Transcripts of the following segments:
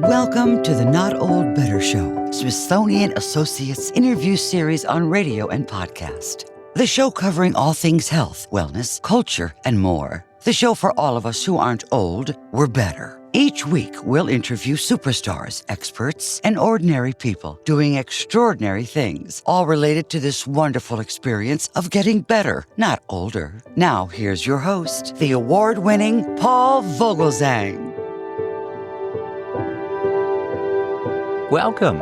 Welcome to the Not Old Better Show, Smithsonian Associates interview series on radio and podcast. The show covering all things health, wellness, culture, and more. The show for all of us who aren't old, we're better. Each week, we'll interview superstars, experts, and ordinary people doing extraordinary things, all related to this wonderful experience of getting better, not older. Now, here's your host, the award-winning Paul Vogelzang. Welcome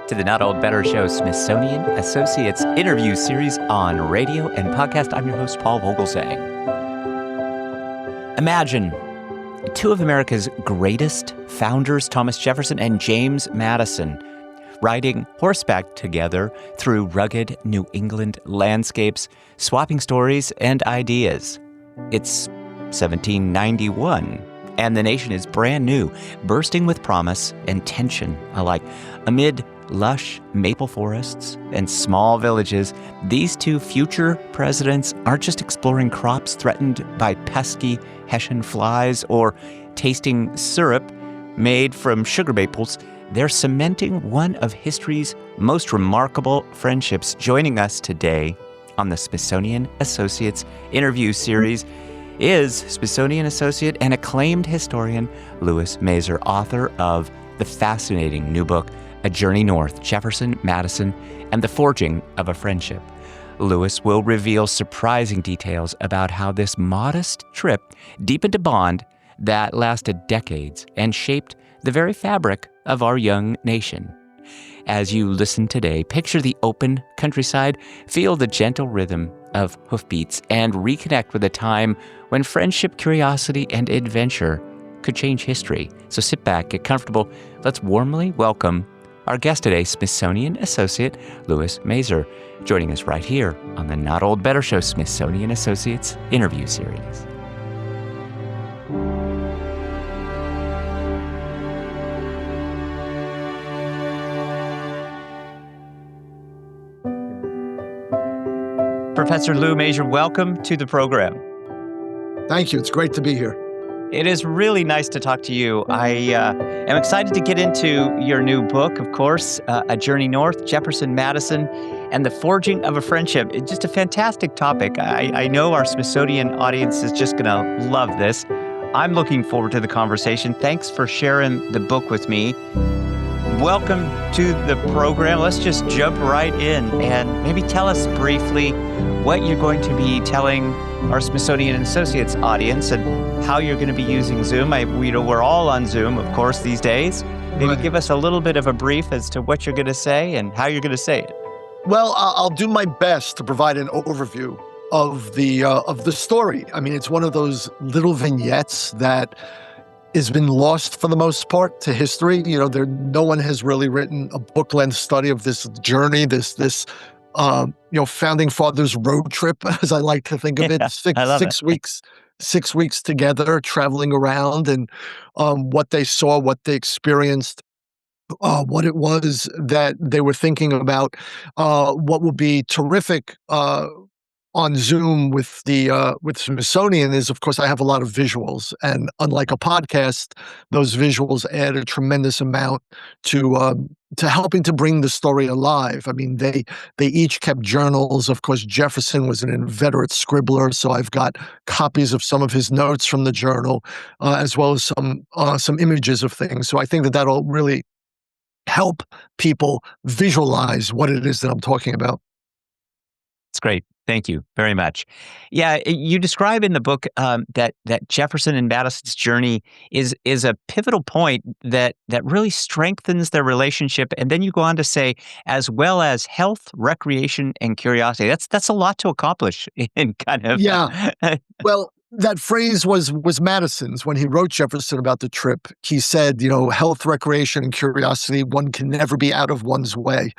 to the Not Old Better Show, Smithsonian Associates interview series on radio and podcast. I'm your host, Paul Vogelzang. Imagine two of America's greatest founders, Thomas Jefferson and James Madison, riding horseback together through rugged New England landscapes, swapping stories and ideas. It's 1791. And the nation is brand new, bursting with promise and tension alike. Amid lush maple forests and small villages, these two future presidents aren't just exploring crops threatened by pesky Hessian flies or tasting syrup made from sugar maples. They're cementing one of history's most remarkable friendships. Joining us today on the Smithsonian Associates interview series is Smithsonian Associate and acclaimed historian Louis Masur, author of the fascinating new book, A Journey North, Jefferson, Madison, and the Forging of a Friendship. Louis will reveal surprising details about how this modest trip deepened a bond that lasted decades and shaped the very fabric of our young nation. As you listen today, picture the open countryside, feel the gentle rhythm of hoofbeats, and reconnect with a time when friendship, curiosity, and adventure could change history. So sit back, get comfortable. Let's warmly welcome our guest today, Smithsonian Associate Louis Masur, joining us right here on the Not Old Better Show, Smithsonian Associates interview series. Professor Lou Masur, welcome to the program. Thank you. It's great to be here. It is really nice to talk to you. I am excited to get into your new book, of course, A Journey North, Jefferson, Madison, and the Forging of a Friendship. It's just a fantastic topic. I know our Smithsonian audience is just going to love this. I'm looking forward to the conversation. Thanks for sharing the book with me. Welcome to the program. Let's just jump right in and maybe tell us briefly what you're going to be telling our Smithsonian Associates audience and how you're going to be using Zoom. We're all on Zoom, of course, these days. Maybe give us a little bit of a brief as to what you're going to say and how you're going to say it. Well, I'll do my best to provide an overview of the story. I mean, it's one of those little vignettes that has been lost for the most part to history. You know, no one has really written a book-length study of this journey, this founding fathers road trip, as I like to think of it. Six weeks together, traveling around, and what they saw, what they experienced, what it was that they were thinking about. What will be terrific on Zoom with Smithsonian is, of course, I have a lot of visuals, and unlike a podcast, those visuals add a tremendous amount to helping to bring the story alive. I mean, they each kept journals. Of course, Jefferson was an inveterate scribbler, so I've got copies of some of his notes from the journal, as well as some images of things. So I think that that'll really help people visualize what it is that I'm talking about. It's great. Thank you very much. Yeah, you describe in the book that Jefferson and Madison's journey is a pivotal point that really strengthens their relationship. And then you go on to say, as well as health, recreation, and curiosity. That's a lot to accomplish in kind of. Yeah. Well, that phrase was Madison's when he wrote Jefferson about the trip. He said, health, recreation, and curiosity, one can never be out of one's way.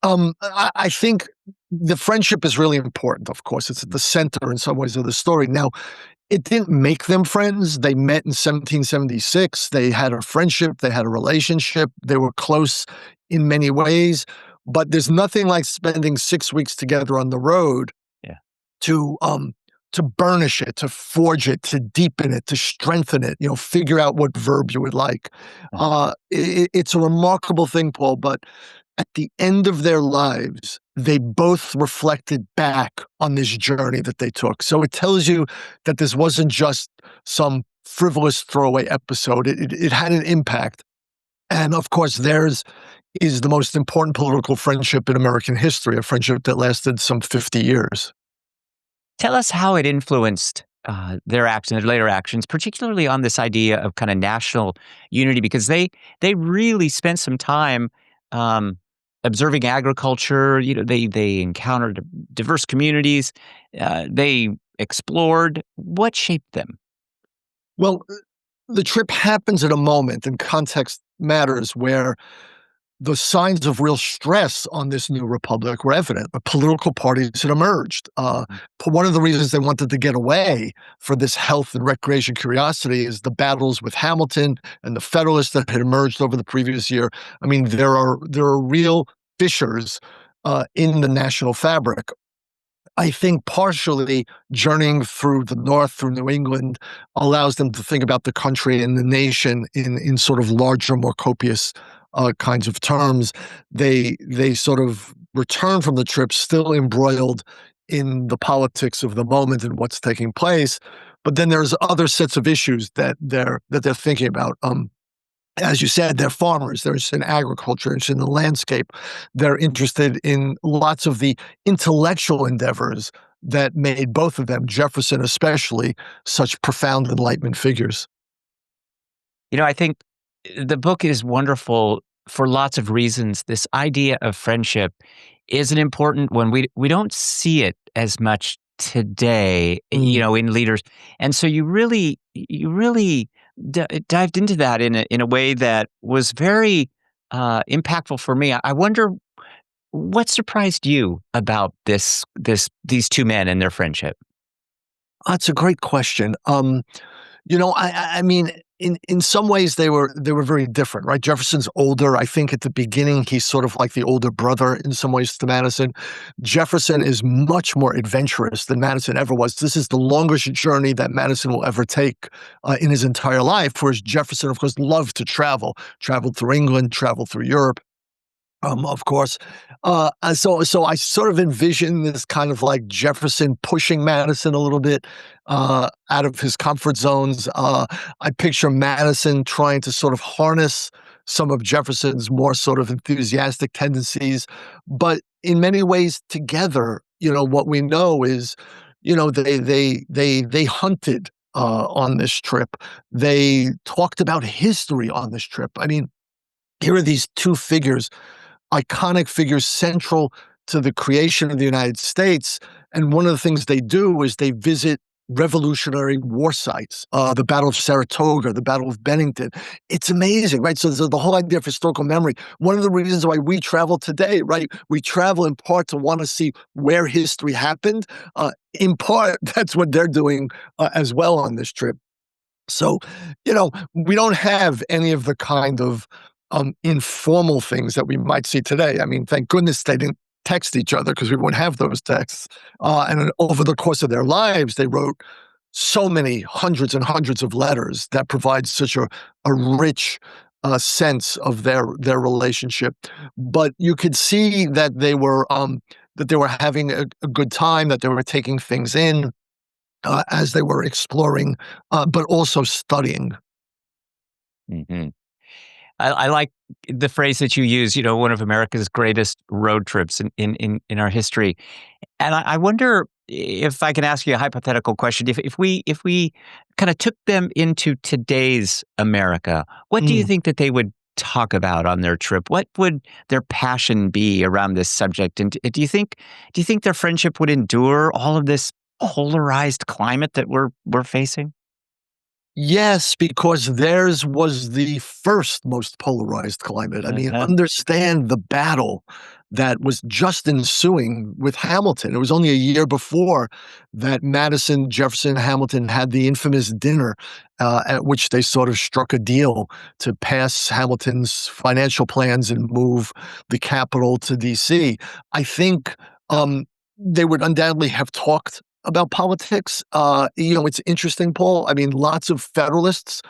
I think the friendship is really important, of course. It's at the center in some ways of the story. Now, it didn't make them friends. They met in 1776. They had a friendship. They had a relationship. They were close in many ways. But there's nothing like spending 6 weeks together on the road to to burnish it, to forge it, to deepen it, to strengthen it, figure out what verb you would like. It's a remarkable thing, Paul, but at the end of their lives, they both reflected back on this journey that they took. So it tells you that this wasn't just some frivolous throwaway episode. It had an impact. And of course, theirs is the most important political friendship in American history, a friendship that lasted some 50 years. Tell us how it influenced their actions, their later actions, particularly on this idea of kind of national unity, because they really spent some time observing agriculture. They encountered diverse communities. They explored. What shaped them? Well, the trip happens at a moment, and context matters, where the signs of real stress on this new republic were evident. The political parties had emerged. One of the reasons they wanted to get away for this health and recreation curiosity is the battles with Hamilton and the Federalists that had emerged over the previous year. I mean, there are real fissures in the national fabric. I think partially journeying through the North, through New England, allows them to think about the country and the nation in sort of larger, more copious kinds of terms. They sort of return from the trip still embroiled in the politics of the moment and what's taking place. But then there's other sets of issues that they're thinking about. As you said, they're farmers. They're interested in agriculture, interested in the landscape. They're interested in lots of the intellectual endeavors that made both of them, Jefferson especially, such profound Enlightenment figures. I think the book is wonderful for lots of reasons. This idea of friendship is an important one. We don't see it as much today, in leaders. And so you really dived into that in a way that was very impactful for me. I wonder what surprised you about these two men and their friendship. That's a great question. I mean, in some ways they were very different, right? Jefferson's older. I think at the beginning he's sort of like the older brother in some ways to Madison. Jefferson is much more adventurous than Madison ever was. This is the longest journey that Madison will ever take in his entire life, whereas Jefferson, of course, loved to traveled through England, traveled through Europe. Of course. So I sort of envision this kind of like Jefferson pushing Madison a little bit out of his comfort zones. I picture Madison trying to sort of harness some of Jefferson's more sort of enthusiastic tendencies. But in many ways together, what we know is, they hunted on this trip. They talked about history on this trip. I mean, here are these two figures, iconic figures central to the creation of the United States. And one of the things they do is they visit Revolutionary war sites, the Battle of Saratoga, the Battle of Bennington. It's amazing, right? So the whole idea of historical memory, one of the reasons why we travel today, right? We travel in part to want to see where history happened. In part, that's what they're doing as well on this trip. So, we don't have any of the kind of informal things that we might see today. I mean, thank goodness they didn't text each other because we wouldn't have those texts. And over the course of their lives, they wrote so many hundreds and hundreds of letters that provide such a rich sense of their relationship. But you could see that they were having a good time, that they were taking things in as they were exploring, but also studying. Mm-hmm. I like the phrase that you use, one of America's greatest road trips in our history. And I wonder if I can ask you a hypothetical question. If we kind of took them into today's America, what do you think that they would talk about on their trip? What would their passion be around this subject? And do you think their friendship would endure all of this polarized climate that we're facing? Yes, because theirs was the first most polarized climate. I mean, understand the battle that was just ensuing with Hamilton. It was only a year before that Madison, Jefferson, Hamilton had the infamous dinner at which they sort of struck a deal to pass Hamilton's financial plans and move the capital to D.C. I think they would undoubtedly have talked about politics. It's interesting, Paul. I mean, lots of Federalists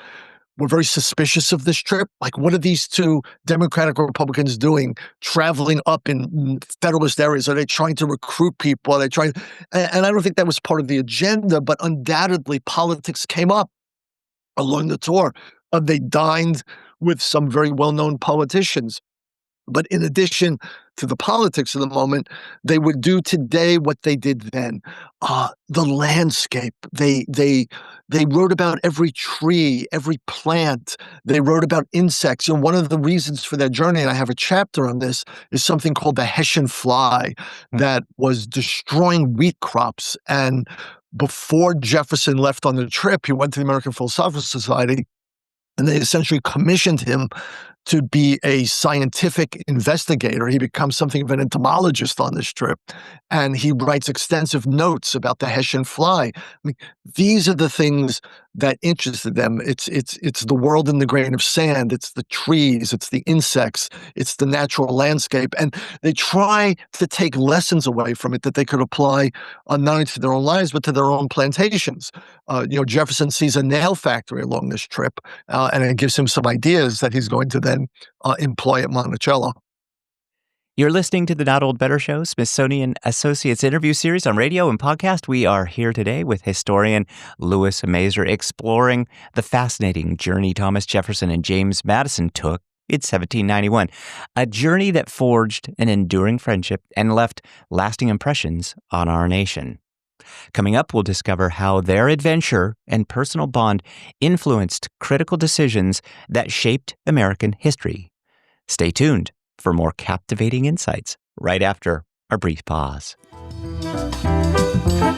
were very suspicious of this trip. Like, what are these two Democratic Republicans doing traveling up in Federalist areas? Are they trying to recruit people? Are they trying? And I don't think that was part of the agenda, but undoubtedly politics came up along the tour. They dined with some very well-known politicians. But in addition to the politics of the moment, they would do today what they did then. The landscape. They wrote about every tree, every plant. They wrote about insects. One of the reasons for their journey, and I have a chapter on this, is something called the Hessian fly that was destroying wheat crops. And before Jefferson left on the trip, he went to the American Philosophical Society, and they essentially commissioned him to be a scientific investigator. He becomes something of an entomologist on this trip, and he writes extensive notes about the Hessian fly. I mean, these are the things that interested them. It's the world in the grain of sand. It's the trees. It's the insects. It's the natural landscape. And they try to take lessons away from it that they could apply not only to their own lives, but to their own plantations. Jefferson sees a nail factory along this trip, and it gives him some ideas that he's going to then employ at Monticello. You're listening to the Not Old Better Show, Smithsonian Associates interview series on radio and podcast. We are here today with historian Louis Masur exploring the fascinating journey Thomas Jefferson and James Madison took in 1791, a journey that forged an enduring friendship and left lasting impressions on our nation. Coming up, we'll discover how their adventure and personal bond influenced critical decisions that shaped American history. Stay tuned for more captivating insights right after our brief pause.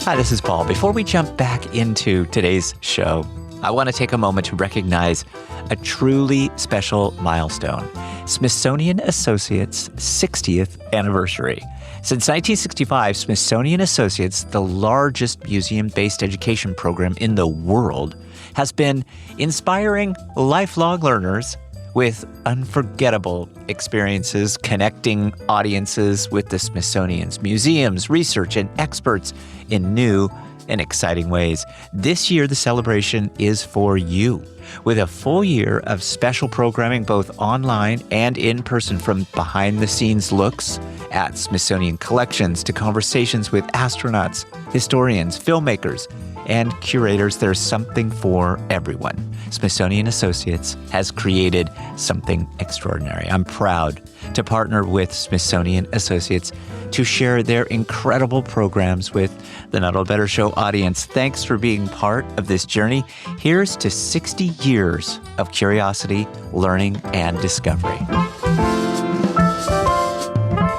Hi, this is Paul. Before we jump back into today's show, I want to take a moment to recognize a truly special milestone, Smithsonian Associates' 60th anniversary. Since 1965, Smithsonian Associates, the largest museum-based education program in the world, has been inspiring lifelong learners with unforgettable experiences, connecting audiences with the Smithsonian's museums, research, and experts in new and exciting ways. This year, the celebration is for you, with a full year of special programming both online and in person, from behind-the-scenes looks at Smithsonian collections to conversations with astronauts, historians, filmmakers, and curators. There's something for everyone. Smithsonian Associates has created something extraordinary. I'm proud to partner with Smithsonian Associates to share their incredible programs with the Not Old Better Show audience. Thanks for being part of this journey. Here's to 60 years of curiosity, learning, and discovery.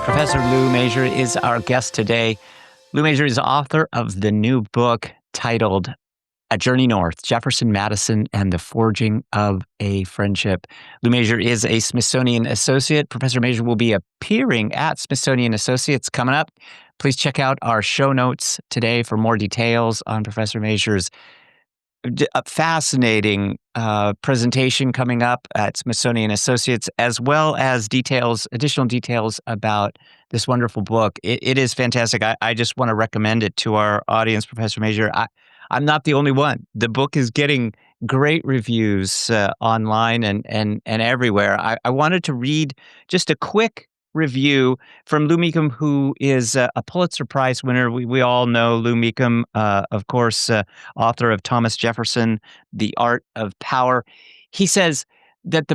Professor Lou Masur is our guest today. Lou Masur is author of the new book titled A Journey North, Jefferson, Madison, and the Forging of a Friendship. Lou Masur is a Smithsonian Associate. Professor Masur will be appearing at Smithsonian Associates coming up. Please check out our show notes today for more details on Professor Masur's fascinating presentation coming up at Smithsonian Associates, as well as additional details about this wonderful book. It is fantastic. I just want to recommend it to our audience, Professor Masur. I'm not the only one. The book is getting great reviews online and everywhere. I wanted to read just a quick review from Lou Meekum, who is a Pulitzer Prize winner. We all know Lou Meekum, of course, author of Thomas Jefferson, The Art of Power. He says that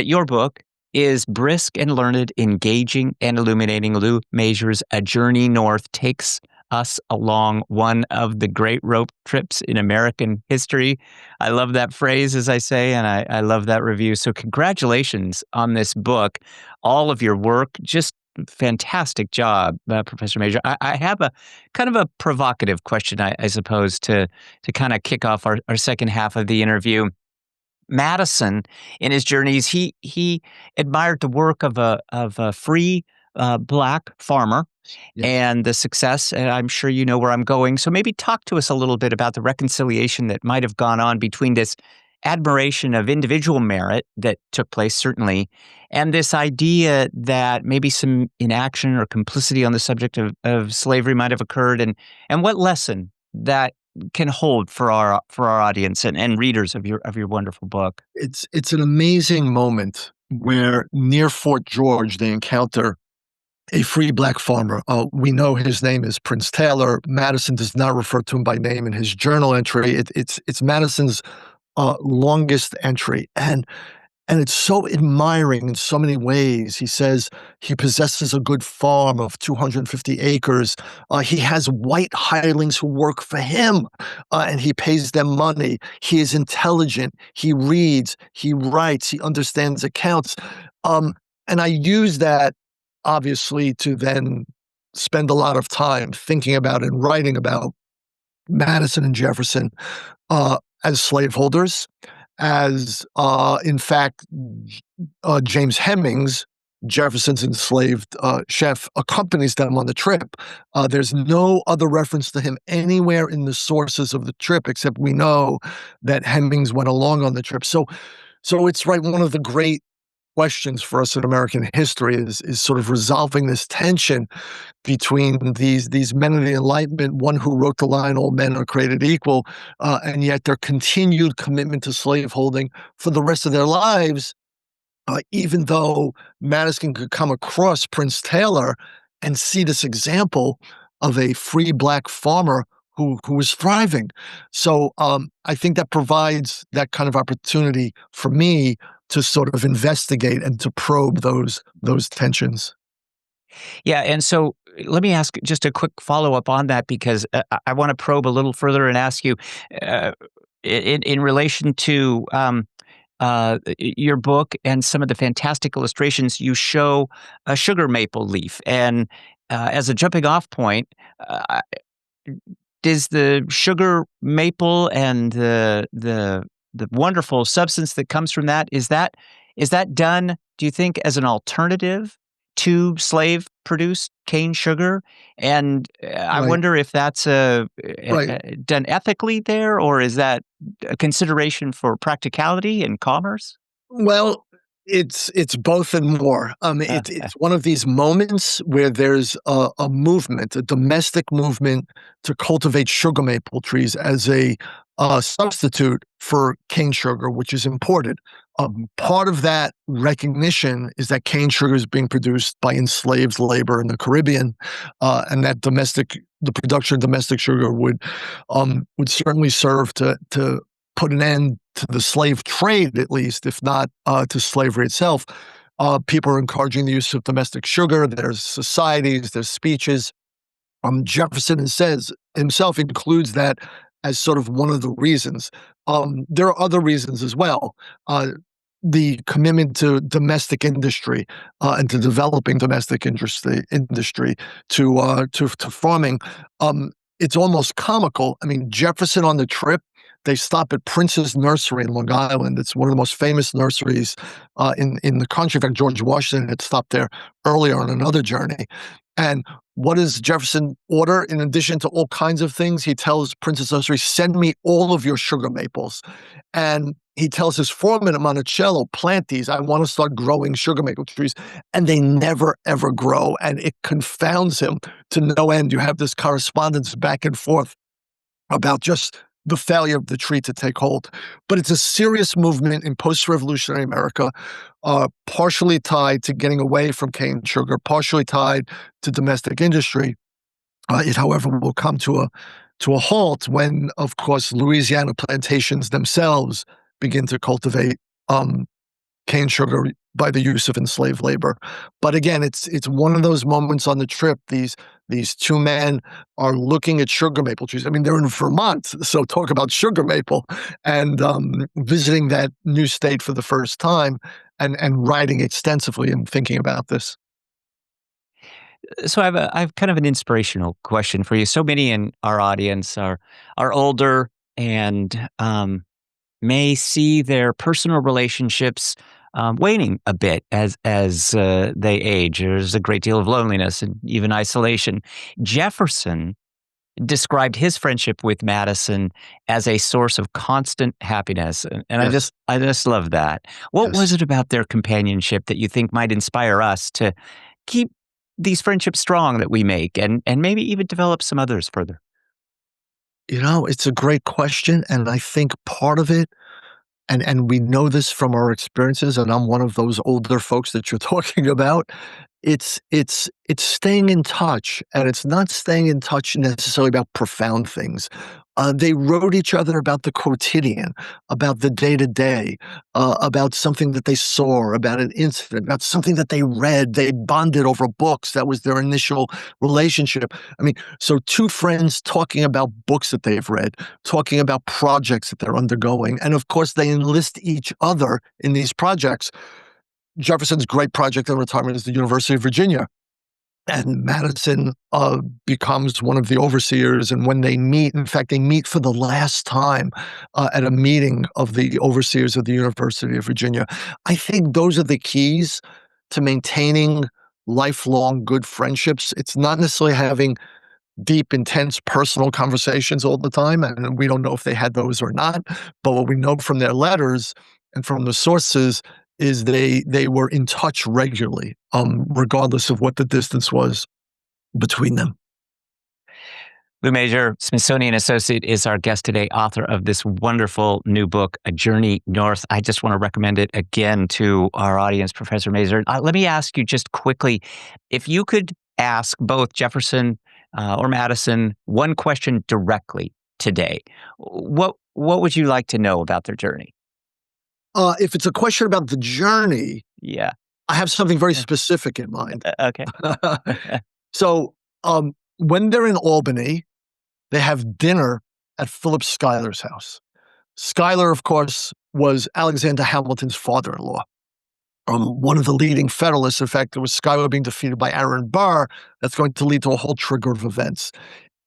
your book is brisk and learned, engaging and illuminating. Lou Masur's A Journey North takes us along one of the great road trips in American history. I love that phrase, as I say, and I love that review. So congratulations on this book, all of your work. Just fantastic job, Professor Masur. I have a kind of a provocative question, I suppose, to kind of kick off our second half of the interview. Madison, in his journeys, he admired the work of a free Black farmer. Yes. And the success, and I'm sure you know where I'm going. So maybe talk to us a little bit about the reconciliation that might have gone on between this admiration of individual merit that took place, certainly, and this idea that maybe some inaction or complicity on the subject of slavery might have occurred, and what lesson that can hold for our audience and readers of your wonderful book? It's an amazing moment where near Fort George they encounter a free black farmer. We know his name is Prince Taylor. Madison does not refer to him by name in his journal entry. It's Madison's longest entry, and it's so admiring in so many ways. He says he possesses a good farm of 250 acres. He has white hirelings who work for him, and he pays them money. He is intelligent. He reads. He writes. He understands accounts. And I use that, obviously, to then spend a lot of time thinking about and writing about Madison and Jefferson as slaveholders, as in fact, James Hemmings, Jefferson's enslaved chef, accompanies them on the trip. There's no other reference to him anywhere in the sources of the trip, except we know that Hemmings went along on the trip. So it's right. One of the great questions for us in American history is sort of resolving this tension between these men of the Enlightenment, one who wrote the line, all men are created equal, and yet their continued commitment to slaveholding for the rest of their lives, even though Madison could come across Prince Taylor and see this example of a free black farmer who was thriving. So I think that provides that kind of opportunity for me to sort of investigate and to probe those tensions. Yeah, and so let me ask just a quick follow-up on that, because I want to probe a little further and ask you, in relation to your book and some of the fantastic illustrations, you show a sugar maple leaf. And as a jumping off point, does the sugar maple and the wonderful substance that comes from that, is that done, do you think, as an alternative to slave-produced cane sugar? And I Right. wonder if that's Right. done ethically there, or is that a consideration for practicality and commerce? Well, it's both and more. It's one of these moments where there's a movement, a domestic movement to cultivate sugar maple trees as a substitute for cane sugar, which is imported. Part of that recognition is that cane sugar is being produced by enslaved labor in the Caribbean, and that the production of domestic sugar would certainly serve to put an end to the slave trade, at least, if not to slavery itself. People are encouraging the use of domestic sugar. There's societies, there's speeches. Jefferson says himself includes that as sort of one of the reasons. There are other reasons as well. The commitment to domestic industry and to developing domestic industry to farming. It's almost comical. I mean, Jefferson on the trip, they stop at Prince's Nursery in Long Island. It's one of the most famous nurseries in the country. In fact, George Washington had stopped there earlier on another journey. And what does Jefferson order? In addition to all kinds of things, he tells Prince's Nursery, send me all of your sugar maples. And he tells his foreman at Monticello, plant these. I want to start growing sugar maple trees. And they never, ever grow. And it confounds him to no end. You have this correspondence back and forth about just the failure of the tree to take hold. But it's a serious movement in post-revolutionary America, partially tied to getting away from cane sugar, partially tied to domestic industry. It, however, will come to a halt when, of course, Louisiana plantations themselves begin to cultivate cane sugar by the use of enslaved labor. But again, it's one of those moments on the trip. These two men are looking at sugar maple trees. I mean, they're in Vermont, so talk about sugar maple, and visiting that new state for the first time, and writing extensively and thinking about this. So I have kind of an inspirational question for you. So many in our audience are older and may see their personal relationships waning a bit as they age. There's a great deal of loneliness and even isolation. Jefferson described his friendship with Madison as a source of constant happiness, and Yes, I just love that. What yes. was it about their companionship that you think might inspire us to keep these friendships strong that we make, and maybe even develop some others further? It's a great question, and I think part of it, and we know this from our experiences, and I'm one of those older folks that you're talking about. It's staying in touch, and it's not staying in touch necessarily about profound things. They wrote each other about the quotidian, about the day to day, about something that they saw, about an incident, about something that they read. They bonded over books. That was their initial relationship. I mean, so two friends talking about books that they've read, talking about projects that they're undergoing, and of course, they enlist each other in these projects. Jefferson's great project in retirement is the University of Virginia. And Madison becomes one of the overseers. And when they meet, in fact, they meet for the last time at a meeting of the overseers of the University of Virginia. I think those are the keys to maintaining lifelong good friendships. It's not necessarily having deep, intense personal conversations all the time. And we don't know if they had those or not. But what we know from their letters and from the sources is they were in touch regularly, regardless of what the distance was between them. Louis Masur, Smithsonian Associate, is our guest today, author of this wonderful new book, A Journey North. I just want to recommend it again to our audience, Professor Masur. Let me ask you just quickly, if you could ask both Jefferson or Madison one question directly today, what would you like to know about their journey? If it's a question about the journey, Yeah. I have something very specific in mind. Okay. So when they're in Albany, they have dinner at Philip Schuyler's house. Schuyler, of course, was Alexander Hamilton's father-in-law. One of the leading Federalists. In fact, it was Schuyler being defeated by Aaron Burr that's going to lead to a whole trigger of events.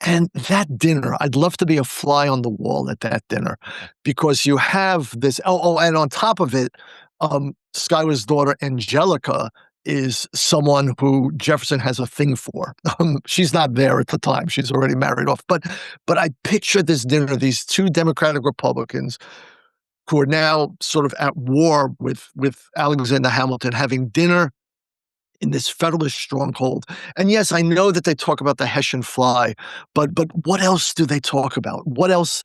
And that dinner, I'd love to be a fly on the wall at that dinner, because you have this. And on top of it, Schuyler's daughter Angelica is someone who Jefferson has a thing for. She's not there at the time; she's already married off. But I picture this dinner: these two Democratic Republicans who are now sort of at war with Alexander Hamilton, having dinner in this Federalist stronghold. And yes, I know that they talk about the Hessian fly, but what else do they talk about? What else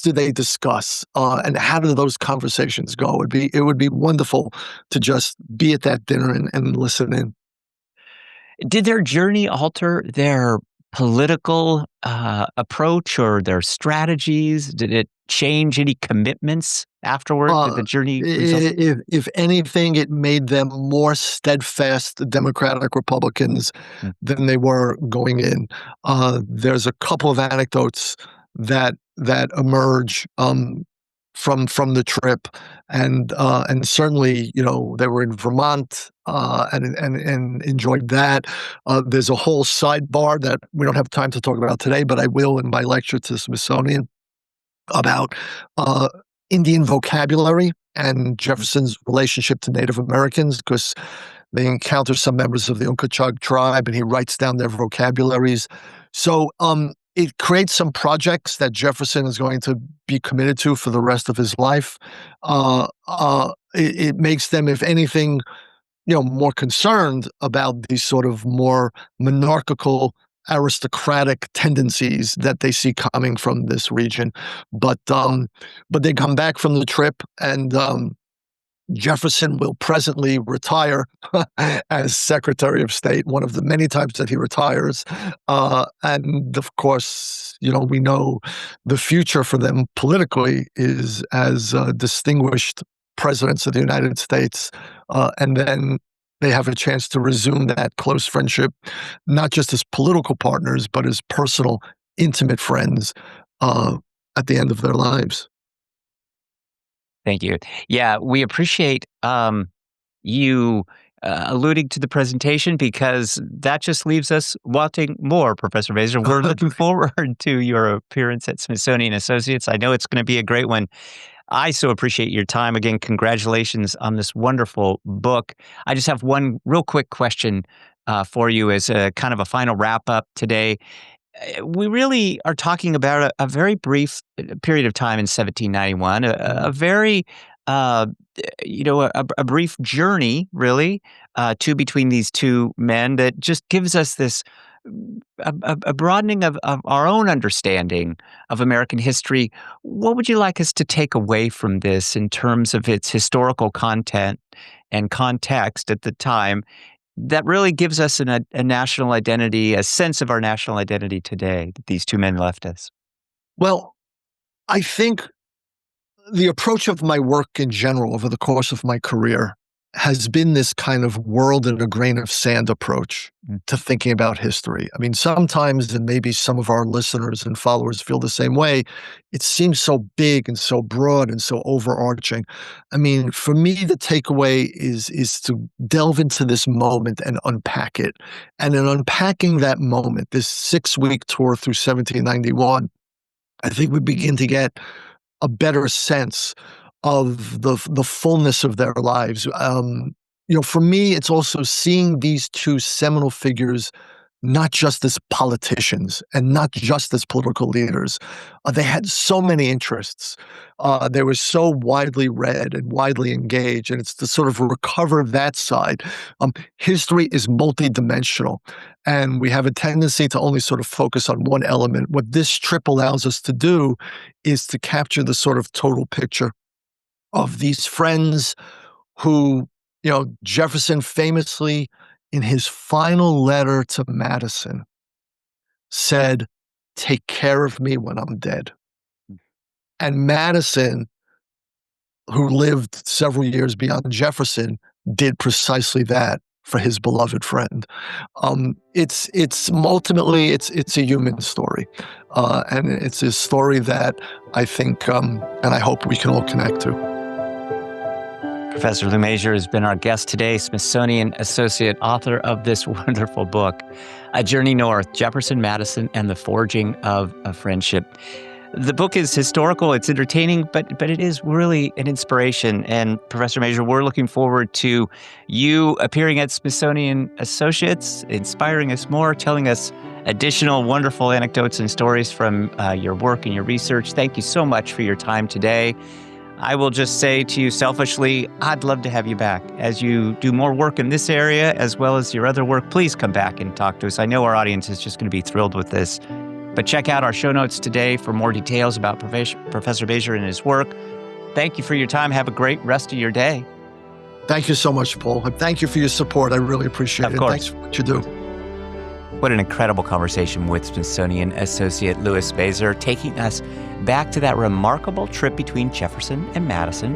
do they discuss? And how do those conversations go? It would be wonderful to just be at that dinner and listen in. Did their journey alter their political approach or their strategies? Did it change any commitments afterward? Did the journey result? If anything, it made them more steadfast Democratic Republicans than they were going in. There's a couple of anecdotes that emerge from the trip, and certainly, they were in Vermont and enjoyed that. There's a whole sidebar that we don't have time to talk about today, but I will in my lecture to Smithsonian about Indian vocabulary and Jefferson's relationship to Native Americans, because they encounter some members of the Uncochug tribe, and he writes down their vocabularies. So it creates some projects that Jefferson is going to be committed to for the rest of his life. It makes them, if anything, more concerned about these sort of more monarchical, aristocratic tendencies that they see coming from this region. But they come back from the trip, and Jefferson will presently retire as Secretary of State, one of the many times that he retires. And of course, we know the future for them politically is as distinguished presidents of the United States. And then they have a chance to resume that close friendship, not just as political partners, but as personal, intimate friends at the end of their lives. Thank you. Yeah, we appreciate you alluding to the presentation, because that just leaves us wanting more, Professor Masur. We're looking forward to your appearance at Smithsonian Associates. I know it's going to be a great one. I so appreciate your time. Again, congratulations on this wonderful book. I just have one real quick question for you as a kind of a final wrap up today. We really are talking about a very brief period of time in 1791, a very, a brief journey, really, between these two men that just gives us this a broadening of our own understanding of American history. What would you like us to take away from this in terms of its historical content and context at the time that really gives us a national identity, a sense of our national identity today that these two men left us? Well, I think the approach of my work in general over the course of my career has been this kind of world in a grain of sand approach to thinking about history. I mean, sometimes, and maybe some of our listeners and followers feel the same way, it seems so big and so broad and so overarching. I mean, for me, the takeaway is to delve into this moment and unpack it. And in unpacking that moment, this 6-week tour through 1791, I think we begin to get a better sense of the fullness of their lives. For me, it's also seeing these two seminal figures not just as politicians and not just as political leaders. They had so many interests. They were so widely read and widely engaged, and it's to sort of recover that side. History is multidimensional, and we have a tendency to only sort of focus on one element. What this trip allows us to do is to capture the sort of total picture of these friends who, Jefferson famously, in his final letter to Madison, said, "Take care of me when I'm dead." And Madison, who lived several years beyond Jefferson, did precisely that for his beloved friend. It's ultimately it's a human story, and it's a story that I think and I hope we can all connect to. Professor Louis Masur has been our guest today, Smithsonian Associate, author of this wonderful book, A Journey North, Jefferson, Madison, and the Forging of a Friendship. The book is historical, it's entertaining, but it is really an inspiration. And Professor Masur, we're looking forward to you appearing at Smithsonian Associates, inspiring us more, telling us additional wonderful anecdotes and stories from your work and your research. Thank you so much for your time today. I will just say to you selfishly, I'd love to have you back. As you do more work in this area, as well as your other work, please come back and talk to us. I know our audience is just going to be thrilled with this. But check out our show notes today for more details about Professor Masur and his work. Thank you for your time. Have a great rest of your day. Thank you so much, Paul. And thank you for your support. I really appreciate it. Of course. Thanks for what you do. What an incredible conversation with Smithsonian Associate Louis Masur, taking us back to that remarkable trip between Jefferson and Madison,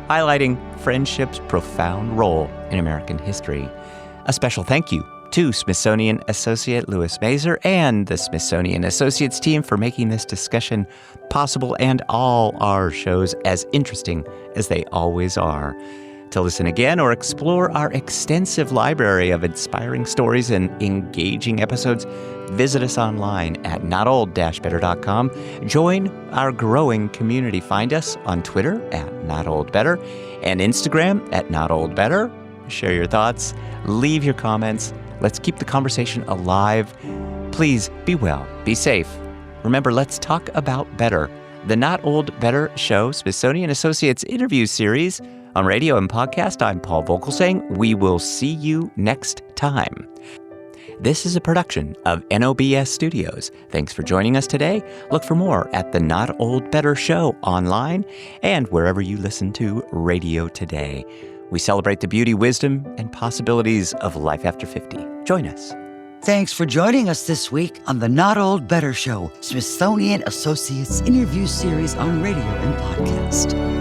highlighting friendship's profound role in American history. A special thank you to Smithsonian Associate Louis Masur and the Smithsonian Associates team for making this discussion possible, and all our shows as interesting as they always are. To listen again or explore our extensive library of inspiring stories and engaging episodes, visit us online at notold-better.com. Join our growing community. Find us on Twitter at notoldbetter and Instagram at notoldbetter. Share your thoughts, leave your comments. Let's keep the conversation alive. Please be well, be safe. Remember, let's talk about better. The Not Old Better Show, Smithsonian Associates interview series on radio and podcast. I'm Paul Vogel saying we will see you next time. This is a production of NOBS Studios. Thanks for joining us today. Look for more at the Not Old Better Show online and wherever you listen to radio today. We celebrate the beauty, wisdom, and possibilities of life after 50. Join us. Thanks for joining us this week on the Not Old Better Show, Smithsonian Associates interview series on radio and podcast.